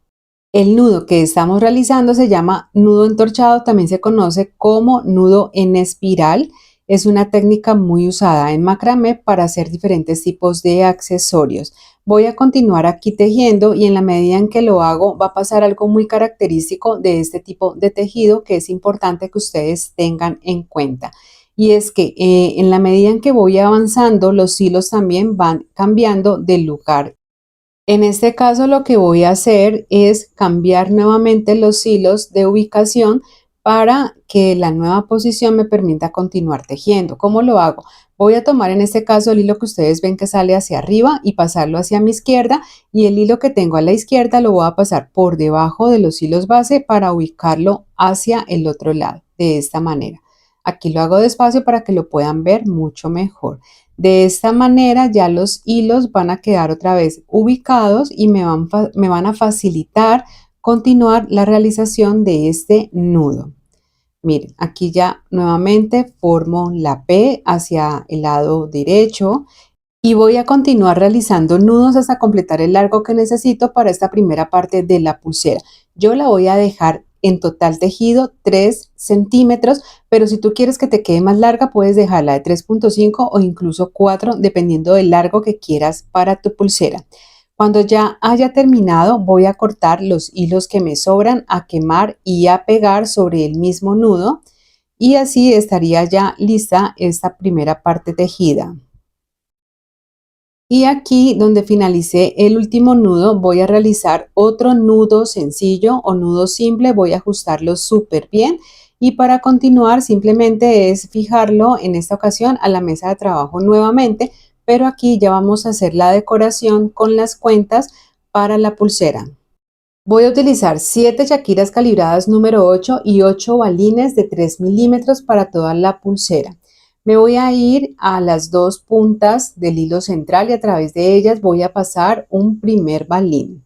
El nudo que estamos realizando se llama nudo entorchado, también se conoce como nudo en espiral. Es una técnica muy usada en macramé para hacer diferentes tipos de accesorios. Voy a continuar aquí tejiendo y en la medida en que lo hago va a pasar algo muy característico de este tipo de tejido que es importante que ustedes tengan en cuenta. Y es que en la medida en que voy avanzando, los hilos también van cambiando de lugar. En este caso lo que voy a hacer es cambiar nuevamente los hilos de ubicación para que la nueva posición me permita continuar tejiendo. ¿Cómo lo hago? Voy a tomar en este caso el hilo que ustedes ven que sale hacia arriba y pasarlo hacia mi izquierda y el hilo que tengo a la izquierda lo voy a pasar por debajo de los hilos base para ubicarlo hacia el otro lado, de esta manera. Aquí lo hago despacio para que lo puedan ver mucho mejor. De esta manera ya los hilos van a quedar otra vez ubicados y me van a facilitar continuar la realización de este nudo. Miren, aquí ya nuevamente formo la P hacia el lado derecho y voy a continuar realizando nudos hasta completar el largo que necesito para esta primera parte de la pulsera. Yo la voy a dejar en total tejido 3 centímetros, pero si tú quieres que te quede más larga, puedes dejarla de 3,5 o incluso 4, dependiendo del largo que quieras para tu pulsera. Cuando ya haya terminado, voy a cortar los hilos que me sobran, a quemar y a pegar sobre el mismo nudo y así estaría ya lista esta primera parte tejida. Y aquí donde finalicé el último nudo voy a realizar otro nudo sencillo o nudo simple, voy a ajustarlo súper bien y para continuar simplemente es fijarlo en esta ocasión a la mesa de trabajo nuevamente, pero aquí ya vamos a hacer la decoración con las cuentas para la pulsera. Voy a utilizar 7 shakiras calibradas número 8 y 8 balines de 3 milímetros para toda la pulsera. Me voy a ir a las dos puntas del hilo central y a través de ellas voy a pasar un primer balín.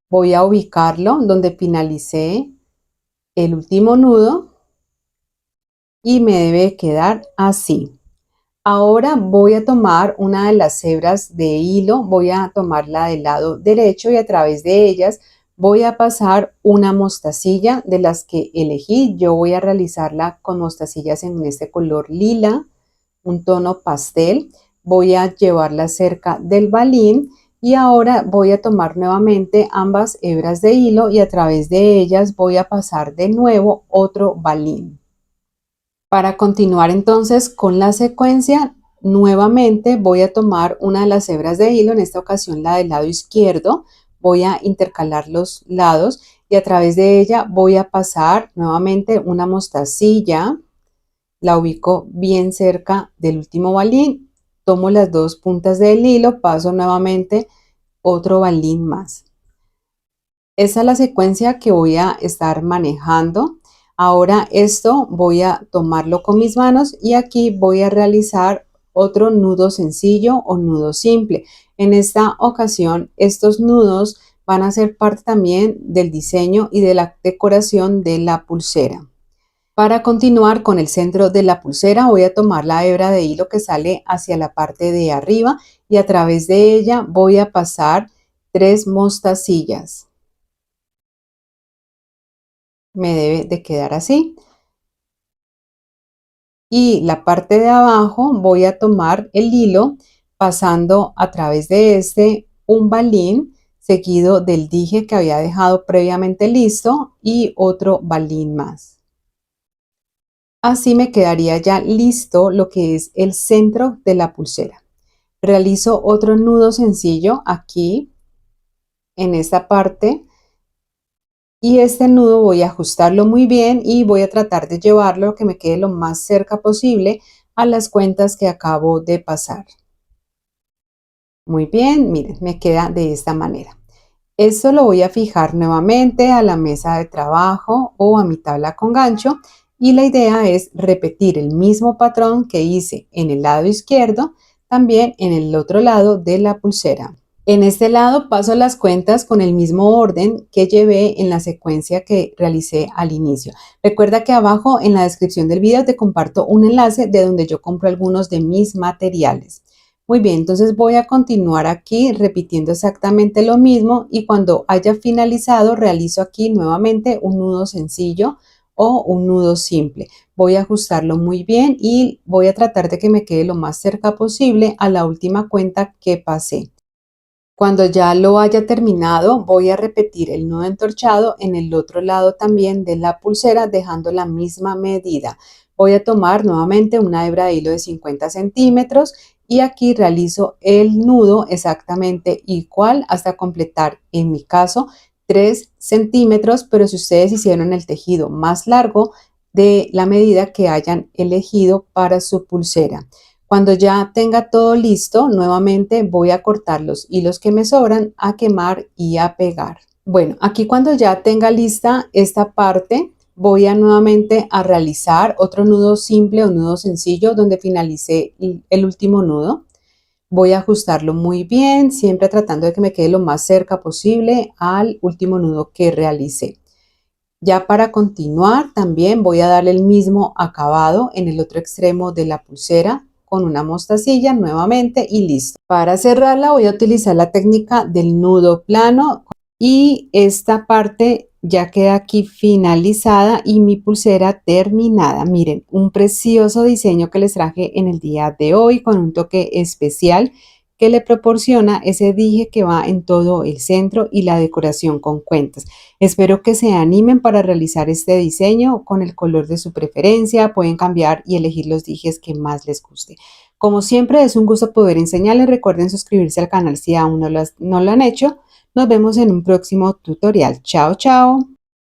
Voy a ubicarlo donde finalicé el último nudo y me debe quedar así. Ahora voy a tomar una de las hebras de hilo, voy a tomarla del lado derecho y a través de ellas voy a pasar una mostacilla de las que elegí. Yo voy a realizarla con mostacillas en este color lila, un tono pastel. Voy a llevarla cerca del balín y ahora voy a tomar nuevamente ambas hebras de hilo y a través de ellas voy a pasar de nuevo otro balín. Para continuar entonces con la secuencia, nuevamente voy a tomar una de las hebras de hilo, en esta ocasión la del lado izquierdo, voy a intercalar los lados y a través de ella voy a pasar nuevamente una mostacilla, la ubico bien cerca del último balín, tomo las dos puntas del hilo, paso nuevamente otro balín más. Esa es la secuencia que voy a estar manejando. Ahora esto voy a tomarlo con mis manos y aquí voy a realizar otro nudo sencillo o nudo simple. En esta ocasión estos nudos van a ser parte también del diseño y de la decoración de la pulsera. Para continuar con el centro de la pulsera voy a tomar la hebra de hilo que sale hacia la parte de arriba y a través de ella voy a pasar 3 mostacillas. Me debe de quedar así. Y la parte de abajo voy a tomar el hilo pasando a través de este un balín seguido del dije que había dejado previamente listo y otro balín más. Así me quedaría ya listo lo que es el centro de la pulsera. Realizo otro nudo sencillo aquí en esta parte y este nudo voy a ajustarlo muy bien y voy a tratar de llevarlo que me quede lo más cerca posible a las cuentas que acabo de pasar. Muy bien, miren, me queda de esta manera. Esto lo voy a fijar nuevamente a la mesa de trabajo o a mi tabla con gancho y la idea es repetir el mismo patrón que hice en el lado izquierdo, también en el otro lado de la pulsera. En este lado paso las cuentas con el mismo orden que llevé en la secuencia que realicé al inicio. Recuerda que abajo en la descripción del video te comparto un enlace de donde yo compro algunos de mis materiales. Muy bien, entonces voy a continuar aquí repitiendo exactamente lo mismo y cuando haya finalizado realizo aquí nuevamente un nudo sencillo o un nudo simple. Voy a ajustarlo muy bien y voy a tratar de que me quede lo más cerca posible a la última cuenta que pasé. Cuando ya lo haya terminado, voy a repetir el nudo entorchado en el otro lado también de la pulsera, dejando la misma medida. Voy a tomar nuevamente una hebra de hilo de 50 centímetros y aquí realizo el nudo exactamente igual hasta completar, en mi caso, 3 centímetros, pero si ustedes hicieron el tejido más largo de la medida que hayan elegido para su pulsera. Cuando ya tenga todo listo, nuevamente voy a cortar los hilos que me sobran, a quemar y a pegar. Bueno, aquí cuando ya tenga lista esta parte, voy a nuevamente a realizar otro nudo simple o nudo sencillo donde finalicé el último nudo. Voy a ajustarlo muy bien, siempre tratando de que me quede lo más cerca posible al último nudo que realicé. Ya para continuar, también voy a darle el mismo acabado en el otro extremo de la pulsera con una mostacilla nuevamente y listo. Para cerrarla voy a utilizar la técnica del nudo plano y esta parte ya queda aquí finalizada y mi pulsera terminada. Miren, un precioso diseño que les traje en el día de hoy con un toque especial que le proporciona ese dije que va en todo el centro y la decoración con cuentas. Espero que se animen para realizar este diseño con el color de su preferencia. Pueden cambiar y elegir los dijes que más les guste. Como siempre, es un gusto poder enseñarles. Recuerden suscribirse al canal si aún no lo han hecho. Nos vemos en un próximo tutorial. Chao, chao.